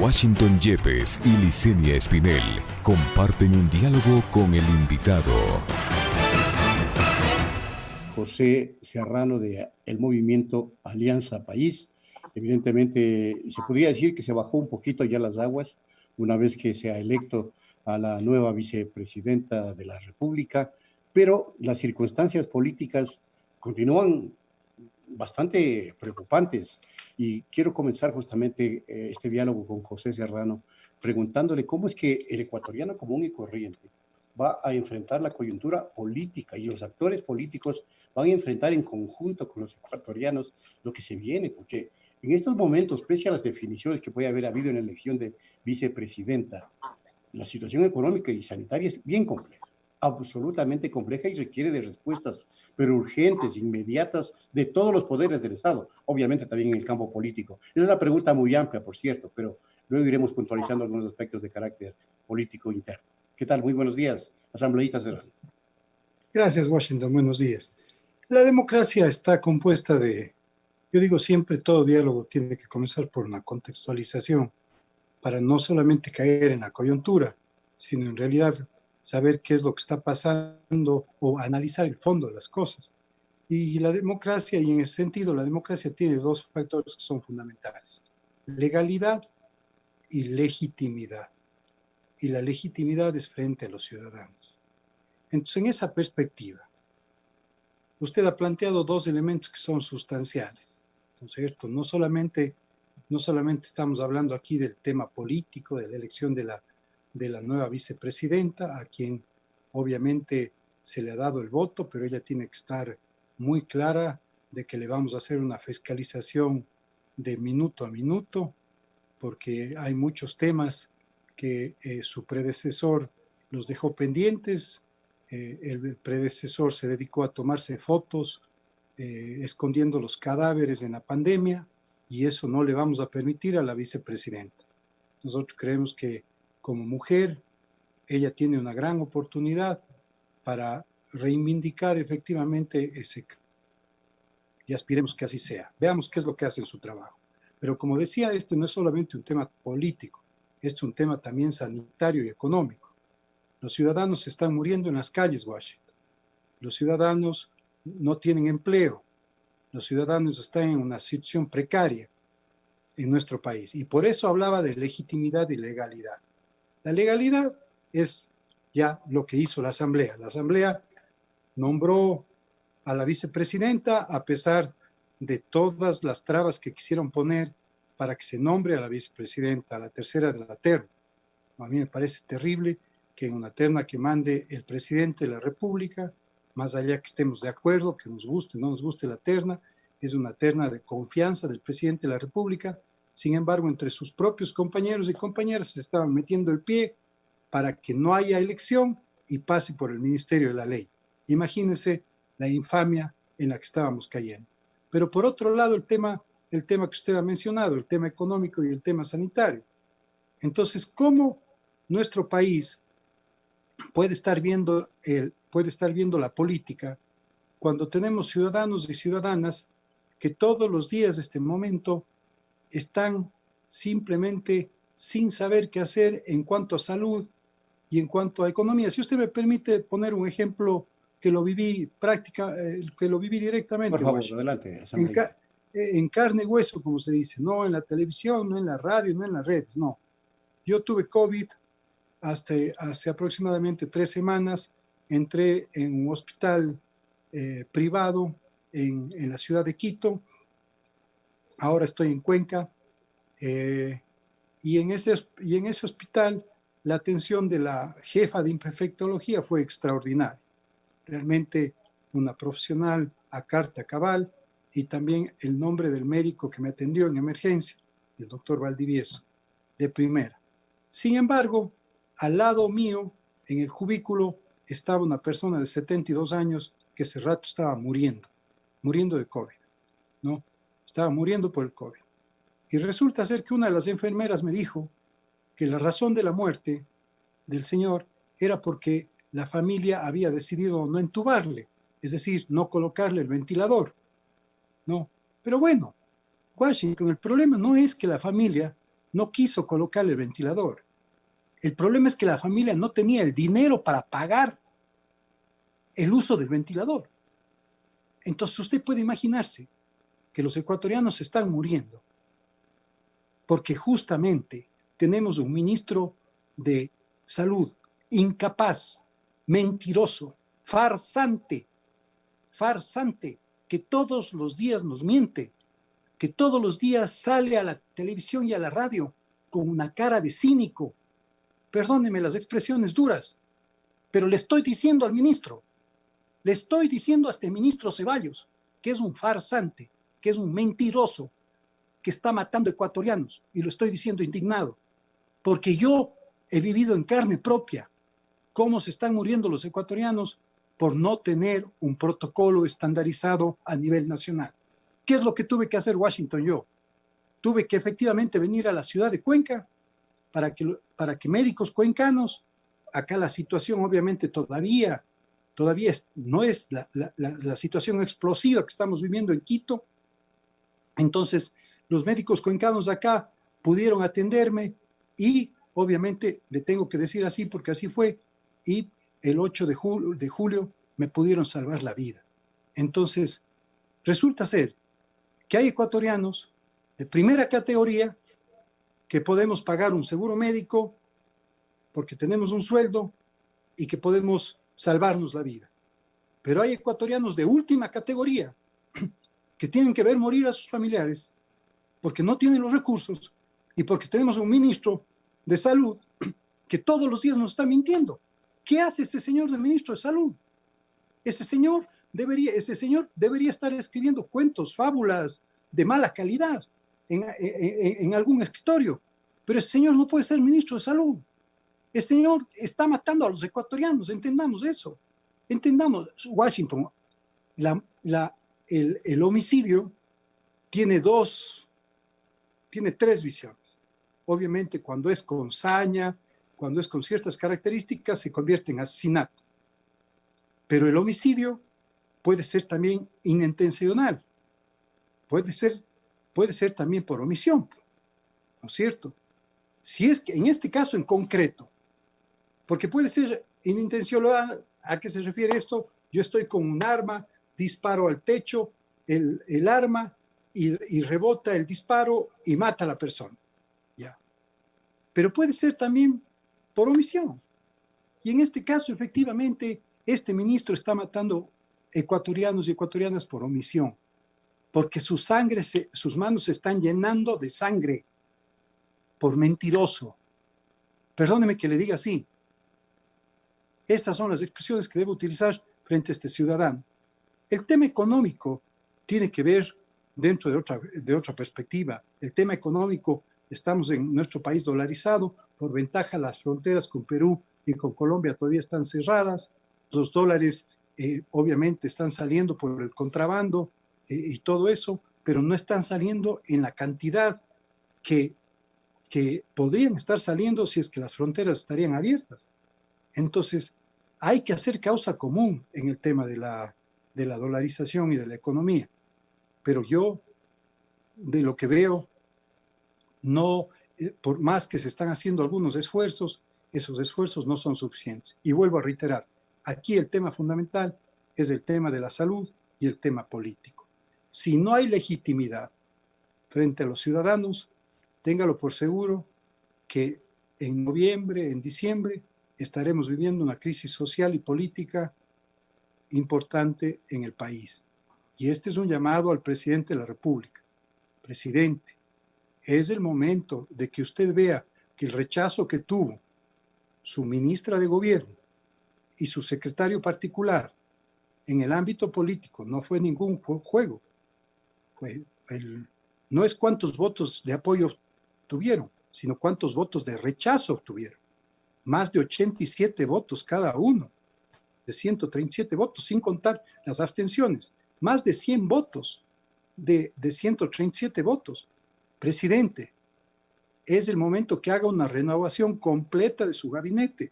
Washington Yepes y Licenia Espinel comparten un diálogo con el invitado. José Serrano de el movimiento Alianza País. Evidentemente, se podría decir que se bajó un poquito ya las aguas una vez que se ha electo a la nueva vicepresidenta de la República, pero las circunstancias políticas continúan bastante preocupantes y quiero comenzar justamente este diálogo con José Serrano preguntándole cómo es que el ecuatoriano común y corriente va a enfrentar la coyuntura política y los actores políticos van a enfrentar en conjunto con los ecuatorianos lo que se viene, porque en estos momentos, pese a las definiciones que puede haber habido en la elección de vicepresidenta, la situación económica y sanitaria es bien compleja, absolutamente compleja y requiere de respuestas, pero urgentes, inmediatas, de todos los poderes del Estado, obviamente también en el campo político. Es una pregunta muy amplia, por cierto, pero luego iremos puntualizando algunos aspectos de carácter político interno. ¿Qué tal? Muy buenos días, asambleísta Serrano. Gracias, Washington. Buenos días. La democracia está compuesta de, yo digo siempre, todo diálogo tiene que comenzar por una contextualización para no solamente caer en la coyuntura, sino en realidad saber qué es lo que está pasando o analizar el fondo de las cosas. Y la democracia, y en ese sentido, la democracia tiene dos factores que son fundamentales: legalidad y legitimidad. Y la legitimidad es frente a los ciudadanos. Entonces, en esa perspectiva, usted ha planteado dos elementos que son sustanciales. Entonces, esto no solamente estamos hablando aquí del tema político, de la elección de la nueva vicepresidenta, a quien obviamente se le ha dado el voto, pero ella tiene que estar muy clara de que le vamos a hacer una fiscalización de minuto a minuto, porque hay muchos temas que su predecesor los dejó pendientes. El predecesor se dedicó a tomarse fotos escondiendo los cadáveres en la pandemia, y eso no le vamos a permitir a la vicepresidenta. Nosotros creemos que como mujer ella tiene una gran oportunidad para reivindicar efectivamente ese, y aspiremos que así sea. Veamos qué es lo que hace en su trabajo. Pero como decía, este no es solamente un tema político, este es un tema también sanitario y económico. Los ciudadanos están muriendo en las calles, Washington. Los ciudadanos no tienen empleo. Los ciudadanos están en una situación precaria en nuestro país. Y por eso hablaba de legitimidad y legalidad. La legalidad es ya lo que hizo la Asamblea. La Asamblea nombró a la vicepresidenta a pesar de todas las trabas que quisieron poner para que se nombre a la vicepresidenta, a la tercera de la terna. A mí me parece terrible que en una terna que mande el presidente de la República, más allá que estemos de acuerdo, que nos guste o no nos guste la terna, es una terna de confianza del presidente de la República. Sin embargo, entre sus propios compañeros y compañeras se estaban metiendo el pie para que no haya elección y pase por el Ministerio de la Ley. Imagínense la infamia en la que estábamos cayendo. Pero por otro lado, el tema que usted ha mencionado, el tema económico y el tema sanitario. Entonces, ¿cómo nuestro país puede estar viendo la política cuando tenemos ciudadanos y ciudadanas que todos los días de este momento están simplemente sin saber qué hacer en cuanto a salud y en cuanto a economía? Si usted me permite poner un ejemplo que lo viví directamente. Por favor, adelante. En carne y hueso, como se dice, no en la televisión, no en la radio, no en las redes, no. Yo tuve COVID hace aproximadamente 3 semanas, entré en un hospital privado en la ciudad de Quito, ahora estoy en Cuenca, y en ese hospital la atención de la jefa de infectología fue extraordinaria. Realmente una profesional a carta cabal, y también el nombre del médico que me atendió en emergencia, el doctor Valdivieso, de primera. Sin embargo, al lado mío, en el cubículo, estaba una persona de 72 años que ese rato estaba muriendo de COVID, ¿no? Estaba muriendo por el COVID. Y resulta ser que una de las enfermeras me dijo que la razón de la muerte del señor era porque la familia había decidido no entubarle, es decir, no colocarle el ventilador, ¿no? Pero bueno, Washington, el problema no es que la familia no quiso colocarle el ventilador. El problema es que la familia no tenía el dinero para pagar el uso del ventilador. Entonces usted puede imaginarse que los ecuatorianos están muriendo porque justamente tenemos un ministro de salud incapaz, mentiroso, farsante, que todos los días nos miente, que todos los días sale a la televisión y a la radio con una cara de cínico. Perdónenme las expresiones duras, pero le estoy diciendo al ministro, le estoy diciendo a este ministro Ceballos, que es un farsante, que es un mentiroso, que está matando ecuatorianos, y lo estoy diciendo indignado, porque yo he vivido en carne propia cómo se están muriendo los ecuatorianos por no tener un protocolo estandarizado a nivel nacional. ¿Qué es lo que tuve que hacer Washington yo? Tuve que efectivamente venir a la ciudad de Cuenca para que médicos cuencanos, acá la situación obviamente todavía no es la situación explosiva que estamos viviendo en Quito. Entonces, los médicos cuencanos acá pudieron atenderme y obviamente le tengo que decir así porque así fue, y el 8 de julio me pudieron salvar la vida. Entonces, resulta ser que hay ecuatorianos de primera categoría que podemos pagar un seguro médico porque tenemos un sueldo y que podemos salvarnos la vida. Pero hay ecuatorianos de última categoría que tienen que ver morir a sus familiares porque no tienen los recursos y porque tenemos un ministro de salud que todos los días nos está mintiendo. ¿Qué hace este señor de ministro de salud? Ese señor debería estar escribiendo cuentos, fábulas de mala calidad en algún escritorio, pero ese señor no puede ser ministro de salud. El señor está matando a los ecuatorianos, entendamos eso. Entendamos, Washington, el homicidio tiene tres visiones. Obviamente, cuando es con saña, cuando es con ciertas características, se convierte en asesinato. Pero el homicidio puede ser también inintencional, puede ser también por omisión, ¿no es cierto? Si es que en este caso en concreto, porque puede ser inintencional, ¿a qué se refiere esto? Yo estoy con un arma, disparo al techo, el arma y rebota el disparo y mata a la persona. Ya. Pero puede ser también por omisión. Y en este caso, efectivamente, este ministro está matando ecuatorianos y ecuatorianas por omisión, porque sus manos se están llenando de sangre por mentiroso. Perdóneme que le diga así. Estas son las expresiones que debo utilizar frente a este ciudadano. El tema económico tiene que ver dentro de otra perspectiva. El tema económico, estamos en nuestro país dolarizado, por ventaja las fronteras con Perú y con Colombia todavía están cerradas, los dólares obviamente están saliendo por el contrabando y todo eso, pero no están saliendo en la cantidad que podrían estar saliendo si es que las fronteras estarían abiertas. Entonces, hay que hacer causa común en el tema de la dolarización y de la economía. Pero yo, de lo que veo, no, por más que se están haciendo algunos esfuerzos, esos esfuerzos no son suficientes. Y vuelvo a reiterar, aquí el tema fundamental es el tema de la salud y el tema político. Si no hay legitimidad frente a los ciudadanos, téngalo por seguro que en noviembre, en diciembre, estaremos viviendo una crisis social y política importante en el país. Y este es un llamado al presidente de la República. Presidente, es el momento de que usted vea que el rechazo que tuvo su ministra de Gobierno y su secretario particular en el ámbito político no fue ningún juego. No es cuántos votos de apoyo tuvieron, sino cuántos votos de rechazo obtuvieron. Más de 87 votos cada uno, de 137 votos, sin contar las abstenciones. Más de 100 votos de 137 votos. Presidente, es el momento que haga una renovación completa de su gabinete.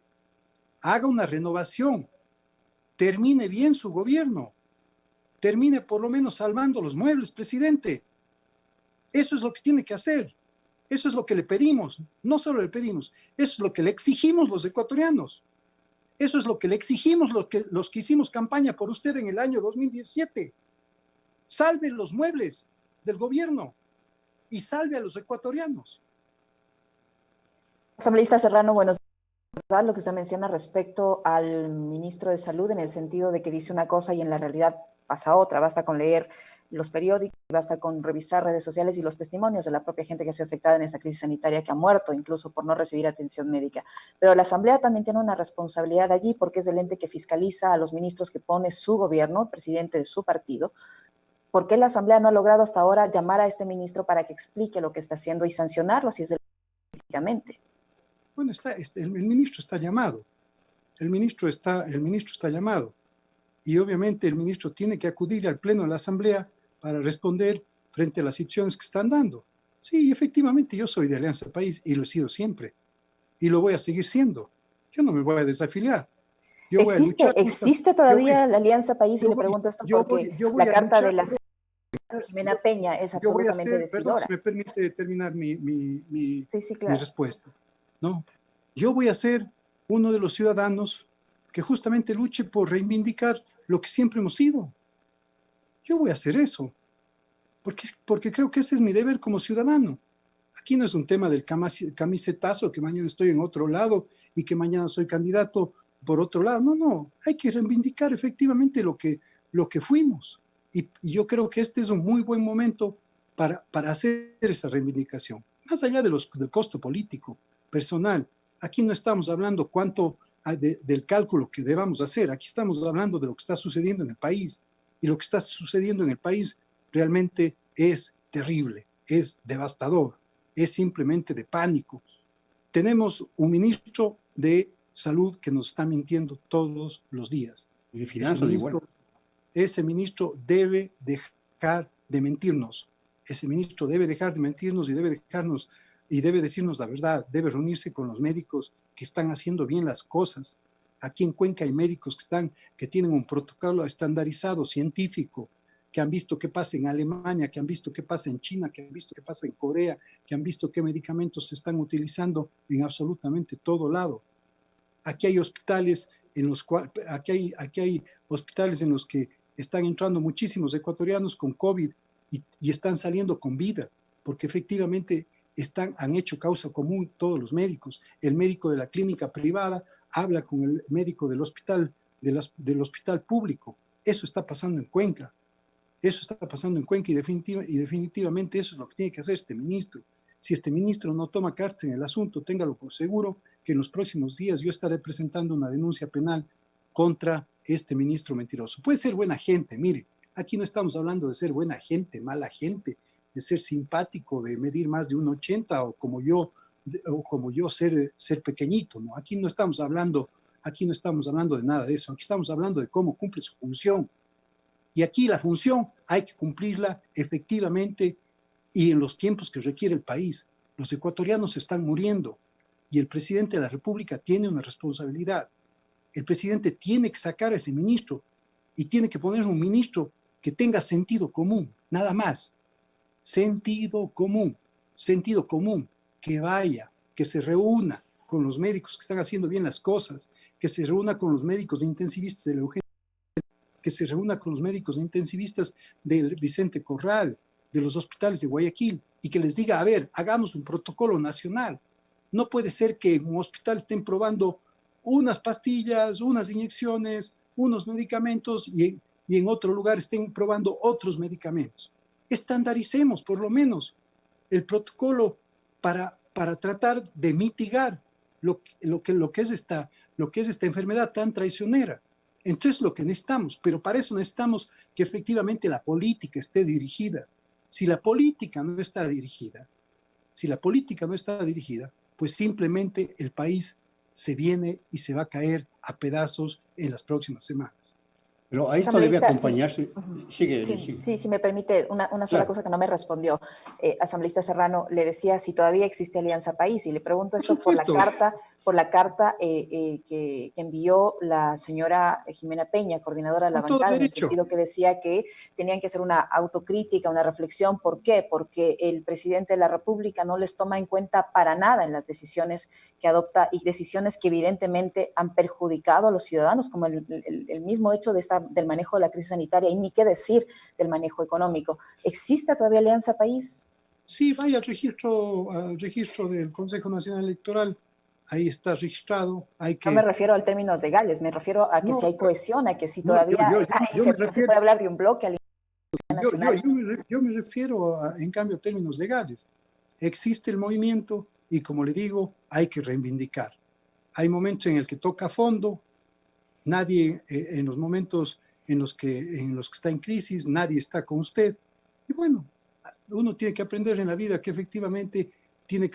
Haga una renovación. Termine bien su gobierno. Termine por lo menos salvando los muebles, presidente. Eso es lo que tiene que hacer. Eso es lo que le pedimos, no solo le pedimos, eso es lo que le exigimos los ecuatorianos. Eso es lo que le exigimos los que hicimos campaña por usted en el año 2017. Salve los muebles del gobierno y salve a los ecuatorianos. Asambleísta Serrano, buenos días. Lo que usted menciona respecto al ministro de Salud en el sentido de que dice una cosa y en la realidad pasa otra. Basta con leer los periódicos, basta con revisar redes sociales y los testimonios de la propia gente que ha sido afectada en esta crisis sanitaria, que ha muerto incluso por no recibir atención médica. Pero la Asamblea también tiene una responsabilidad allí porque es el ente que fiscaliza a los ministros que pone su gobierno, el presidente de su partido. ¿Por qué la Asamblea no ha logrado hasta ahora llamar a este ministro para que explique lo que está haciendo y sancionarlo si es políticamente? Bueno, el ministro está llamado. El ministro está llamado. Y obviamente el ministro tiene que acudir al pleno de la Asamblea para responder frente a las situaciones que están dando. Sí, efectivamente, yo soy de Alianza País y lo he sido siempre. Y lo voy a seguir siendo. Yo no me voy a desafiliar. Yo voy a luchar. ¿Existe todavía la Alianza País? Y le pregunto esto porque la carta de la Jimena Peña es absolutamente decidora. Perdón, si me permite terminar mi claro. respuesta. No, yo voy a ser uno de los ciudadanos que justamente luche por reivindicar lo que siempre hemos sido. Yo voy a hacer eso, porque creo que ese es mi deber como ciudadano. Aquí no es un tema del camisetazo, que mañana estoy en otro lado y que mañana soy candidato por otro lado. No, hay que reivindicar efectivamente lo que fuimos. Y yo creo que este es un muy buen momento para hacer esa reivindicación. Más allá del costo político, personal, aquí no estamos hablando del cálculo que debamos hacer. Aquí estamos hablando de lo que está sucediendo en el país. Y lo que está sucediendo en el país realmente es terrible, es devastador, es simplemente de pánico. Tenemos un ministro de Salud que nos está mintiendo todos los días. Y de finanzas igual. Ese ministro debe dejar de mentirnos. Ese ministro debe dejar de mentirnos y debe decirnos la verdad. Debe reunirse con los médicos que están haciendo bien las cosas. Aquí en Cuenca hay médicos que tienen un protocolo estandarizado, científico, que han visto qué pasa en Alemania, que han visto qué pasa en China, que han visto qué pasa en Corea, que han visto qué medicamentos se están utilizando en absolutamente todo lado. Aquí hay hospitales en los que están entrando muchísimos ecuatorianos con COVID y están saliendo con vida, porque efectivamente han hecho causa común todos los médicos. El médico de la clínica privada habla con el médico del hospital público. Eso está pasando en Cuenca. Eso está pasando en Cuenca y definitivamente eso es lo que tiene que hacer este ministro. Si este ministro no toma cartas en el asunto, téngalo por seguro que en los próximos días yo estaré presentando una denuncia penal contra este ministro mentiroso. Puede ser buena gente, mire, aquí no estamos hablando de ser buena gente, mala gente, de ser simpático, de medir más de 1,80 o como yo ser pequeñito, ¿no? Aquí no estamos hablando de nada de eso, aquí estamos hablando de cómo cumple su función. Y aquí la función hay que cumplirla efectivamente y en los tiempos que requiere el país. Los ecuatorianos están muriendo y el presidente de la República tiene una responsabilidad. El presidente tiene que sacar a ese ministro y tiene que poner un ministro que tenga sentido común, nada más. Sentido común, que vaya, que se reúna con los médicos que están haciendo bien las cosas, que se reúna con los médicos intensivistas de la urgencia, que se reúna con los médicos intensivistas del Vicente Corral, de los hospitales de Guayaquil, y que les diga, a ver, hagamos un protocolo nacional. No puede ser que en un hospital estén probando unas pastillas, unas inyecciones, unos medicamentos, y en otro lugar estén probando otros medicamentos. Estandaricemos, por lo menos, el protocolo para tratar de mitigar lo que es esta enfermedad tan traicionera. Entonces lo que necesitamos, pero para eso necesitamos que efectivamente la política esté dirigida. Si la política no está dirigida, pues simplemente el país se viene y se va a caer a pedazos en las próximas semanas. Pero a esto debe acompañarse. Sí. Sí, si me permite, una sola cosa que no me respondió. Asambleísta Serrano, le decía si todavía existe Alianza País, y le pregunto esto por la carta por la carta que envió la señora Jimena Peña, coordinadora de la bancada, en el sentido que decía que tenían que hacer una autocrítica, una reflexión. ¿Por qué? Porque el presidente de la República no les toma en cuenta para nada en las decisiones que adopta, y decisiones que evidentemente han perjudicado a los ciudadanos, como el mismo hecho del manejo de la crisis sanitaria, y ni qué decir del manejo económico. ¿Existe todavía Alianza País? Sí, vaya al registro del Consejo Nacional Electoral. Ahí está registrado. No me refiero a términos legales, me refiero a que si hay cohesión, a que si todavía se puede hablar de un bloque nacional. Yo me refiero, en cambio, a términos legales. Existe el movimiento y, como le digo, hay que reivindicar. Hay momentos en el que toca a fondo, nadie, en los momentos en los que está en crisis, nadie está con usted. Y bueno, uno tiene que aprender en la vida que efectivamente tiene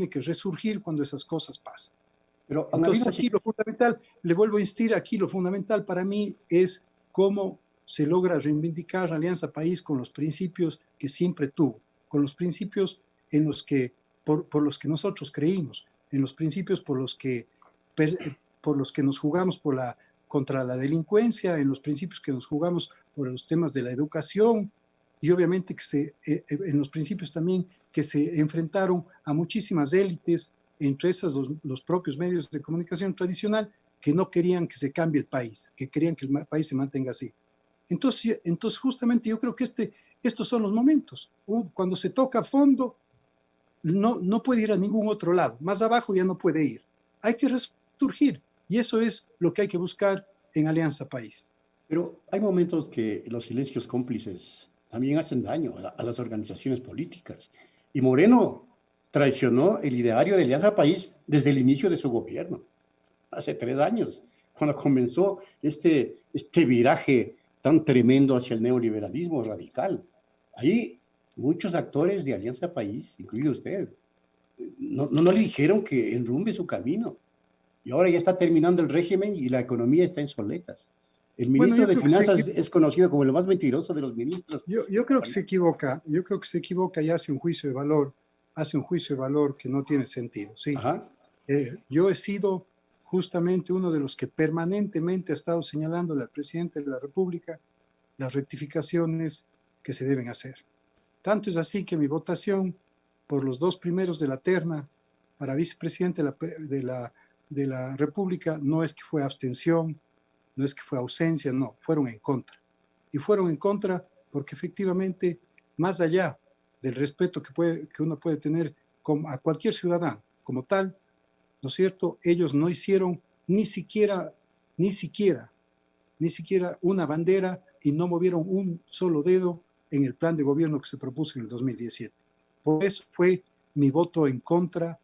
que resurgir cuando esas cosas pasan. Pero entonces aquí lo fundamental, le vuelvo a insistir, aquí lo fundamental para mí es cómo se logra reivindicar Alianza País con los principios que siempre tuvo, con los principios en los que, por los que nosotros creímos, en los principios por los que nos jugamos contra la delincuencia, en los principios que nos jugamos por los temas de la educación, y obviamente en los principios también que se enfrentaron a muchísimas élites, entre esas los propios medios de comunicación tradicional, que no querían que se cambie el país, que querían que el país se mantenga así. Entonces justamente yo creo que estos son los momentos. Cuando se toca a fondo, no puede ir a ningún otro lado. Más abajo ya no puede ir. Hay que resurgir. Y eso es lo que hay que buscar en Alianza País. Pero hay momentos que los silencios cómplices también hacen daño a las organizaciones políticas. Y Moreno traicionó el ideario de Alianza País desde el inicio de su gobierno, hace 3 años, cuando comenzó este viraje tan tremendo hacia el neoliberalismo radical. Ahí muchos actores de Alianza País, incluido usted, no le dijeron que enrumbe su camino. Y ahora ya está terminando el régimen y la economía está en soletas. El ministro de Finanzas es conocido como el más mentiroso de los ministros. Yo creo que se equivoca. Yo creo que se equivoca y hace un juicio de valor que no tiene sentido. ¿Sí? Yo he sido justamente uno de los que permanentemente ha estado señalándole al presidente de la República las rectificaciones que se deben hacer. Tanto es así que mi votación por los 2 primeros de la terna para vicepresidente de la República no es que fue abstención, no es que fue ausencia, no, fueron en contra. Y fueron en contra porque efectivamente, más allá del respeto que uno puede tener a cualquier ciudadano como tal, ¿no es cierto? Ellos no hicieron ni siquiera una bandera y no movieron un solo dedo en el plan de gobierno que se propuso en el 2017. Por eso fue mi voto en contra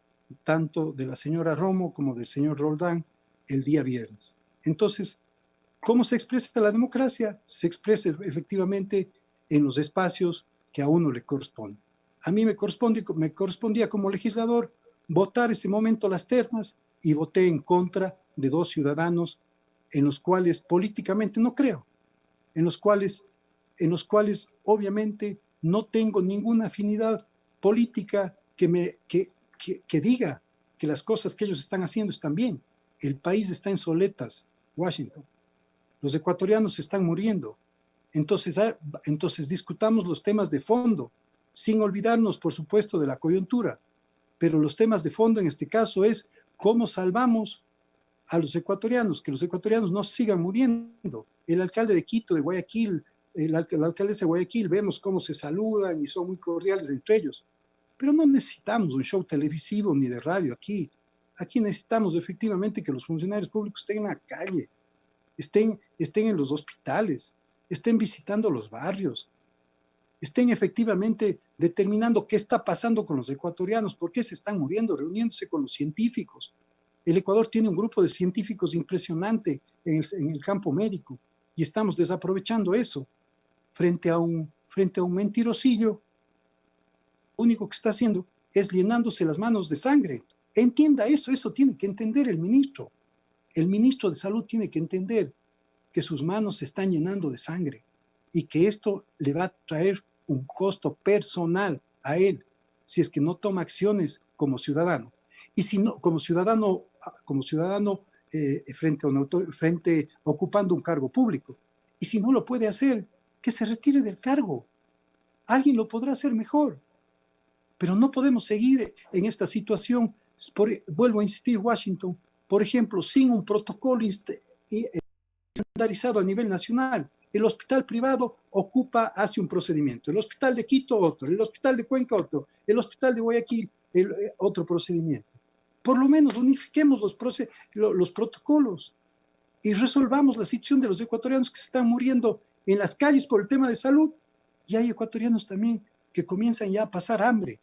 tanto de la señora Romo como del señor Roldán el día viernes. Entonces, ¿cómo se expresa la democracia? Se expresa efectivamente en los espacios que a uno le corresponde. A mí me correspondía como legislador votar ese momento las ternas y voté en contra de 2 ciudadanos en los cuales políticamente no creo, en los cuales obviamente no tengo ninguna afinidad política que diga que las cosas que ellos están haciendo están bien. El país está en soletas, Washington. Los ecuatorianos se están muriendo. Entonces discutamos los temas de fondo, sin olvidarnos, por supuesto, de la coyuntura. Pero los temas de fondo en este caso es cómo salvamos a los ecuatorianos, que los ecuatorianos no sigan muriendo. El alcalde de Quito, de Guayaquil, la alcaldesa de Guayaquil, vemos cómo se saludan y son muy cordiales entre ellos. Pero no necesitamos un show televisivo ni de radio aquí. Aquí necesitamos efectivamente que los funcionarios públicos estén en la calle, estén en los hospitales, estén visitando los barrios, estén efectivamente determinando qué está pasando con los ecuatorianos, por qué se están muriendo, reuniéndose con los científicos. El Ecuador tiene un grupo de científicos impresionante en el campo médico y estamos desaprovechando eso frente a un mentirosillo. Lo único que está haciendo es llenándose las manos de sangre. Entienda eso tiene que entender el ministro. El ministro de Salud tiene que entender que sus manos se están llenando de sangre y que esto le va a traer un costo personal a él si es que no toma acciones como ciudadano. Y si no, como ciudadano frente ocupando un cargo público. Y si no lo puede hacer, que se retire del cargo. Alguien lo podrá hacer mejor. Pero no podemos seguir en esta situación. Vuelvo a insistir, Washington, por ejemplo, sin un protocolo estandarizado a nivel nacional. El hospital privado hace un procedimiento. El hospital de Quito otro. El hospital de Cuenca otro. El hospital de Guayaquil otro procedimiento. Por lo menos unifiquemos los protocolos y resolvamos la situación de los ecuatorianos que se están muriendo en las calles por el tema de salud. Y hay ecuatorianos también que comienzan ya a pasar hambre.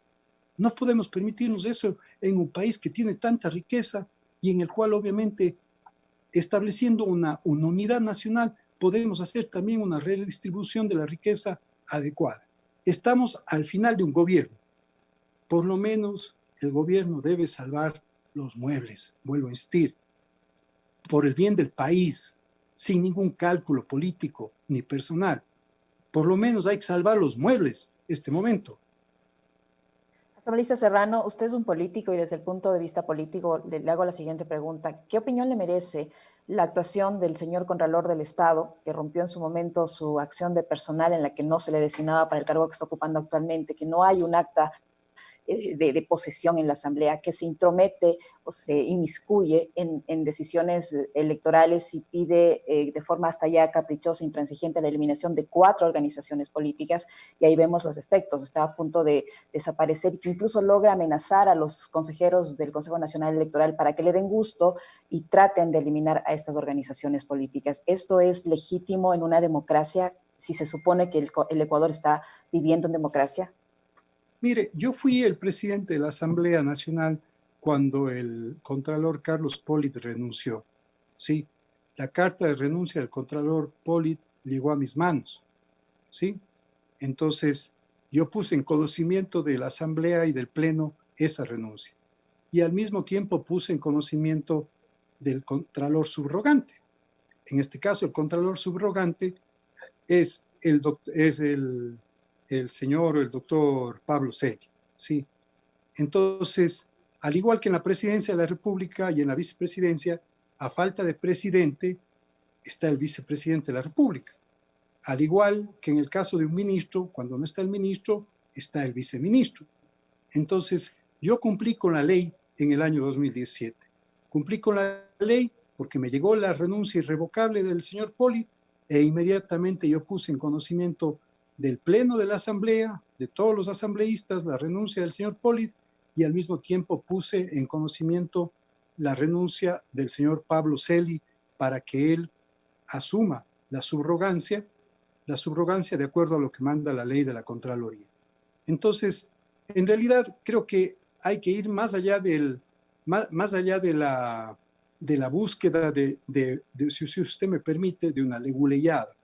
No podemos permitirnos eso en un país que tiene tanta riqueza y en el cual obviamente estableciendo una unidad nacional podemos hacer también una redistribución de la riqueza adecuada. Estamos al final de un gobierno. Por lo menos el gobierno debe salvar los muebles, vuelvo a insistir, por el bien del país, sin ningún cálculo político ni personal. Por lo menos hay que salvar los muebles este momento. Asambleísta Serrano, usted es un político y desde el punto de vista político le hago la siguiente pregunta. ¿Qué opinión le merece la actuación del señor Contralor del Estado, que rompió en su momento su acción de personal en la que no se le designaba para el cargo que está ocupando actualmente, que no hay un acta de posesión en la Asamblea, que se intromete o se inmiscuye en decisiones electorales y pide de forma hasta ya caprichosa, intransigente, la eliminación de 4 organizaciones políticas, y ahí vemos los efectos? Está a punto de desaparecer y que incluso logra amenazar a los consejeros del Consejo Nacional Electoral para que le den gusto y traten de eliminar a estas organizaciones políticas. ¿Esto es legítimo en una democracia si se supone que el Ecuador está viviendo en democracia? Mire, yo fui el presidente de la Asamblea Nacional cuando el Contralor Carlos Polit renunció. Sí, la carta de renuncia del Contralor Polit llegó a mis manos. Sí, entonces yo puse en conocimiento de la Asamblea y del Pleno esa renuncia. Y al mismo tiempo puse en conocimiento del Contralor subrogante. En este caso, el Contralor subrogante es el doctor Pablo Celi, ¿sí? Entonces, al igual que en la presidencia de la República y en la vicepresidencia, a falta de presidente está el vicepresidente de la República. Al igual que en el caso de un ministro, cuando no está el ministro, está el viceministro. Entonces, yo cumplí con la ley en el año 2017. Cumplí con la ley porque me llegó la renuncia irrevocable del señor Poli e inmediatamente yo puse en conocimiento del Pleno de la Asamblea, de todos los asambleístas, la renuncia del señor Polit, y al mismo tiempo puse en conocimiento la renuncia del señor Pablo Celi para que él asuma la subrogancia de acuerdo a lo que manda la ley de la Contraloría. Entonces, en realidad creo que hay que ir más allá de la búsqueda si usted me permite, de una leguleyada,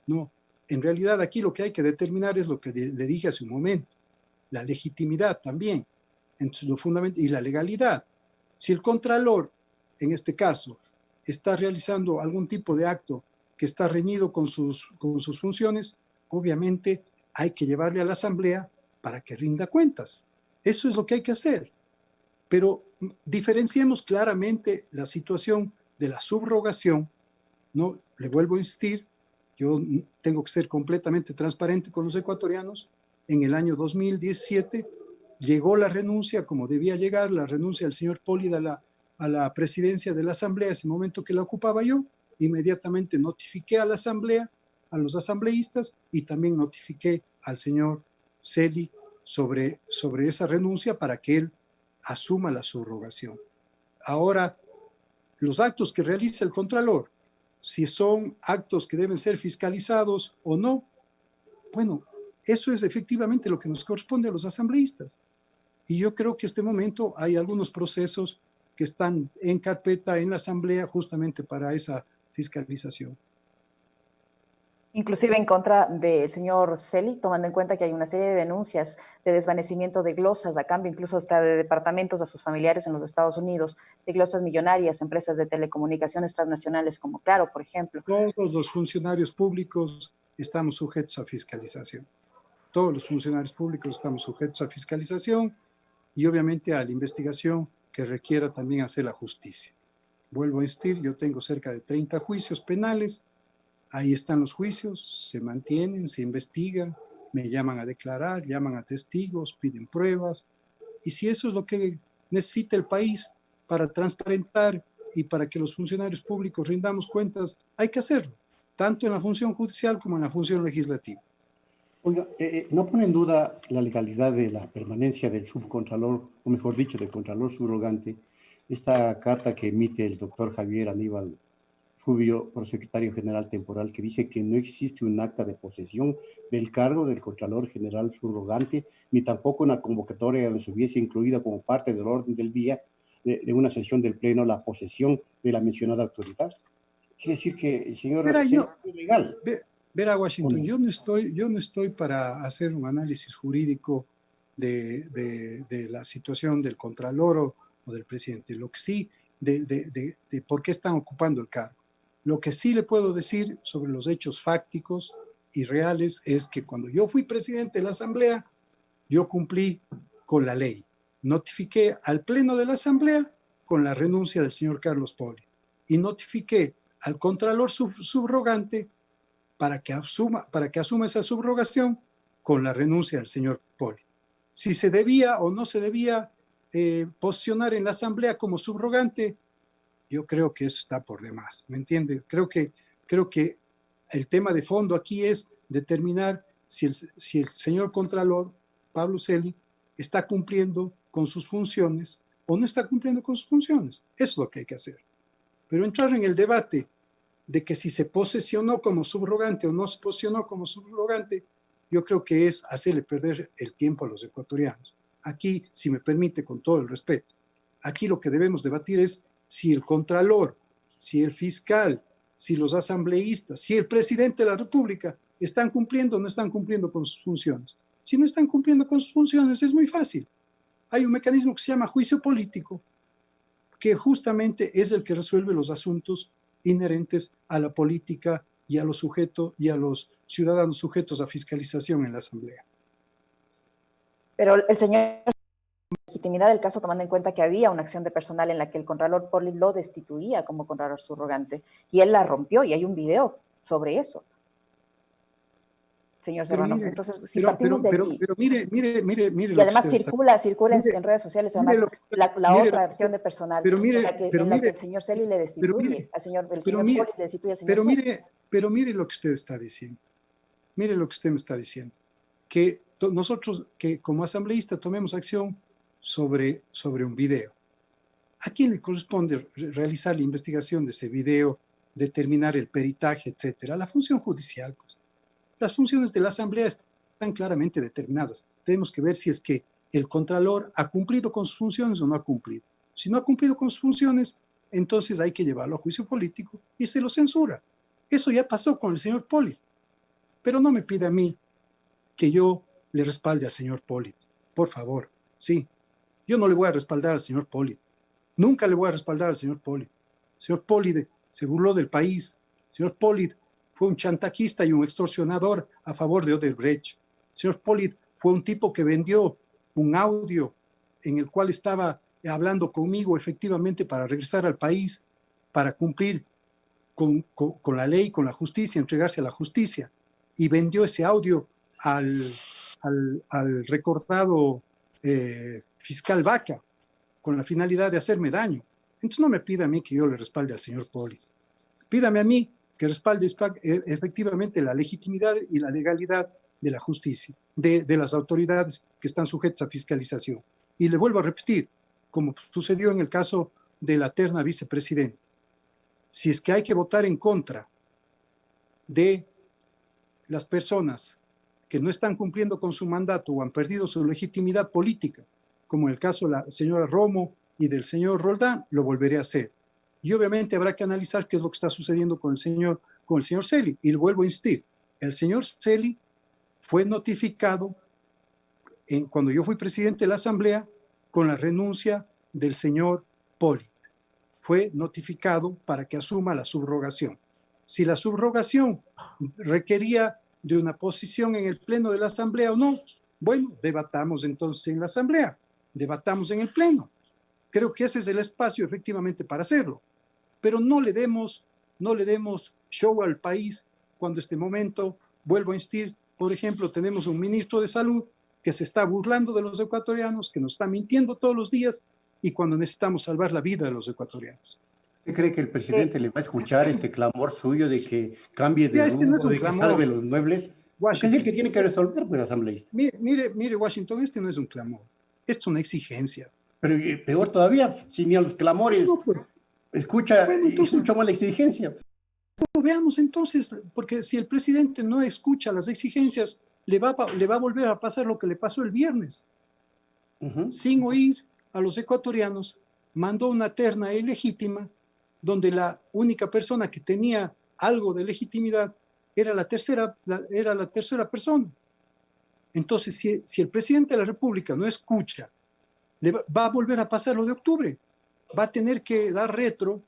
¿no? En realidad aquí lo que hay que determinar es lo que le dije hace un momento, la legitimidad también, y la legalidad. Si el Contralor, en este caso, está realizando algún tipo de acto que está reñido con sus funciones, obviamente hay que llevarle a la Asamblea para que rinda cuentas. Eso es lo que hay que hacer. Pero diferenciemos claramente la situación de la subrogación, ¿no? Le vuelvo a insistir, yo tengo que ser completamente transparente con los ecuatorianos. En el año 2017 llegó la renuncia, como debía llegar, la renuncia del señor Poli a la presidencia de la Asamblea, ese momento que la ocupaba yo. Inmediatamente notifiqué a la Asamblea, a los asambleístas, y también notifiqué al señor Celi sobre esa renuncia para que él asuma la subrogación. Ahora, los actos que realiza el Contralor, si son actos que deben ser fiscalizados o no, bueno, eso es efectivamente lo que nos corresponde a los asambleístas. Y yo creo que en este momento hay algunos procesos que están en carpeta en la Asamblea justamente para esa fiscalización. Inclusive en contra del señor Celi, tomando en cuenta que hay una serie de denuncias de desvanecimiento de glosas, a cambio incluso hasta de departamentos a sus familiares en los Estados Unidos, de glosas millonarias, empresas de telecomunicaciones transnacionales como Claro, por ejemplo. Todos los funcionarios públicos estamos sujetos a fiscalización. Todos los funcionarios públicos estamos sujetos a fiscalización y obviamente a la investigación que requiera también hacer la justicia. Vuelvo a insistir, yo tengo cerca de 30 juicios penales, ahí están los juicios, se mantienen, se investigan, me llaman a declarar, llaman a testigos, piden pruebas, y si eso es lo que necesita el país para transparentar y para que los funcionarios públicos rindamos cuentas, hay que hacerlo, tanto en la función judicial como en la función legislativa. Oiga, ¿no pone en duda la legalidad de la permanencia del subcontralor, o mejor dicho, del contralor subrogante, esta carta que emite el doctor Javier Aníbal Rubio, prosecretario general temporal, que dice que no existe un acta de posesión del cargo del Contralor General subrogante, ni tampoco una convocatoria donde se hubiese incluida como parte del orden del día de una sesión del Pleno la posesión de la mencionada autoridad? Quiere decir que el señor es legal. Verá, Washington, yo no estoy para hacer un análisis jurídico de la situación del Contralor o del presidente, lo que sí, de por qué están ocupando el cargo. Lo que sí le puedo decir sobre los hechos fácticos y reales es que cuando yo fui presidente de la Asamblea, yo cumplí con la ley. Notifiqué al Pleno de la Asamblea con la renuncia del señor Carlos Poli y notifiqué al Contralor subrogante para que asuma esa subrogación con la renuncia del señor Poli. Si se debía o no se debía posicionar en la Asamblea como subrogante, yo creo que eso está por demás, ¿me entiende? Creo que el tema de fondo aquí es determinar si el señor Contralor, Pablo Celi, está cumpliendo con sus funciones o no está cumpliendo con sus funciones. Eso es lo que hay que hacer. Pero entrar en el debate de que si se posesionó como subrogante o no se posesionó como subrogante, yo creo que es hacerle perder el tiempo a los ecuatorianos. Aquí, si me permite, con todo el respeto, aquí lo que debemos debatir es si el Contralor, si el fiscal, si los asambleístas, si el presidente de la República están cumpliendo o no están cumpliendo con sus funciones. Si no están cumpliendo con sus funciones, es muy fácil. Hay un mecanismo que se llama juicio político, que justamente es el que resuelve los asuntos inherentes a la política y a los sujetos y a los ciudadanos sujetos a fiscalización en la Asamblea. Pero el señor, legitimidad del caso, tomando en cuenta que había una acción de personal en la que el Contralor Poli lo destituía como Contralor subrogante y él la rompió y hay un video sobre eso. Señor Serrano, mire, entonces si partimos de aquí. Pero mire. Y además circula en redes sociales, además la otra acción de personal en la que el señor Celi le destituye, el señor Poli le destituye al señor Celi. Pero mire lo que usted está diciendo. Mire lo que usted me está diciendo. Que nosotros, que como asambleísta tomemos acción sobre un video. ¿A quién le corresponde realizar la investigación de ese video, determinar el peritaje, etcétera? La función judicial, pues. Las funciones de la Asamblea están claramente determinadas. Tenemos que ver si es que el Contralor ha cumplido con sus funciones o no ha cumplido. Si no ha cumplido con sus funciones, entonces hay que llevarlo a juicio político y se lo censura. Eso ya pasó con el señor Poli. Pero no me pida a mí que yo le respalde al señor Poli. Por favor, sí. Yo no le voy a respaldar al señor Poli. Nunca le voy a respaldar al señor Poli. El señor Poli se burló del país. El señor Poli fue un chantajista y un extorsionador a favor de Odebrecht. El señor Poli fue un tipo que vendió un audio en el cual estaba hablando conmigo efectivamente para regresar al país, para cumplir con la ley, con la justicia, entregarse a la justicia. Y vendió ese audio al recordado fiscal Vaca con la finalidad de hacerme daño. Entonces no me pida a mí que yo le respalde al señor Poli. Pídame a mí que respalde efectivamente la legitimidad y la legalidad de la justicia, de las autoridades que están sujetas a fiscalización. Y le vuelvo a repetir, como sucedió en el caso de la terna vicepresidenta, si es que hay que votar en contra de las personas que no están cumpliendo con su mandato o han perdido su legitimidad política, como en el caso de la señora Romo y del señor Roldán, lo volveré a hacer. Y obviamente habrá que analizar qué es lo que está sucediendo con el señor Celi. Y vuelvo a insistir, el señor Celi fue notificado cuando yo fui presidente de la Asamblea con la renuncia del señor Poli. Fue notificado para que asuma la subrogación. Si la subrogación requería de una posición en el Pleno de la Asamblea o no, bueno, debatamos entonces en la Asamblea, debatamos en el Pleno. Creo que ese es el espacio efectivamente para hacerlo. Pero no le demos show al país cuando este momento, vuelvo a insistir, por ejemplo, tenemos un ministro de Salud que se está burlando de los ecuatorianos, que nos está mintiendo todos los días y cuando necesitamos salvar la vida de los ecuatorianos. ¿Usted cree que el presidente le va a escuchar este clamor suyo de que cambie de Este no es rumbo, un de que clamor. salve los muebles? Porque es el que tiene que resolver, pues, asambleísta. Mire, Washington, este no es un clamor, esto es una exigencia. Pero peor todavía, si ni a los clamores No, pues, escucha, bueno, entonces, escucha más la exigencia. veamos entonces, porque si el presidente no escucha las exigencias, le va a volver a pasar lo que le pasó el viernes. Sin oír a los ecuatorianos, mandó una terna ilegítima donde la única persona que tenía algo de legitimidad era la tercera persona. Entonces, si el presidente de la República no escucha, va a volver a pasar lo de octubre. Va a tener que dar retro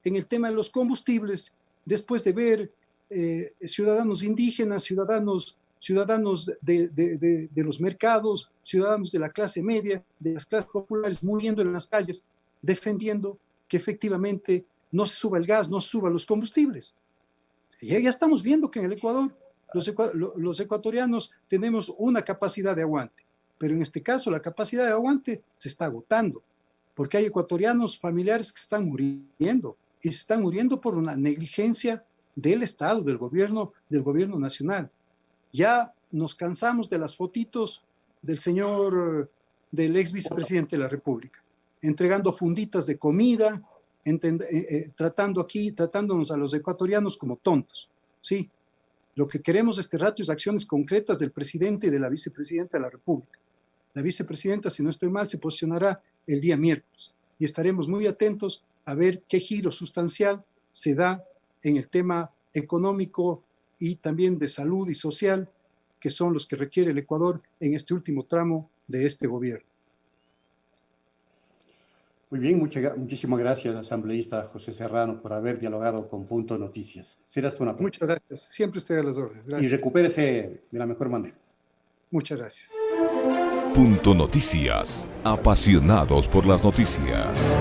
en el tema de los combustibles después de ver ciudadanos indígenas, ciudadanos de los mercados, ciudadanos de la clase media, de las clases populares, muriendo en las calles, defendiendo que efectivamente no se suba el gas, no se suban los combustibles. Ya estamos viendo que en el Ecuador los ecuatorianos tenemos una capacidad de aguante, pero en este caso la capacidad de aguante se está agotando, porque hay ecuatorianos familiares que están muriendo, y se están muriendo por una negligencia del Estado, del gobierno nacional. Ya nos cansamos de las fotitos del ex vicepresidente de la República, entregando funditas de comida, tratándonos a los ecuatorianos como tontos, ¿sí? Lo que queremos este rato es acciones concretas del presidente y de la vicepresidenta de la República. La vicepresidenta, si no estoy mal, se posicionará el día miércoles y estaremos muy atentos a ver qué giro sustancial se da en el tema económico y también de salud y social, que son los que requiere el Ecuador en este último tramo de este gobierno. Muy bien, muchísimas gracias, asambleísta José Serrano, por haber dialogado con Punto Noticias. Será hasta una próxima. Muchas gracias, siempre estoy a las órdenes. Gracias. Y recupérese de la mejor manera. Muchas gracias. Punto Noticias, apasionados por las noticias.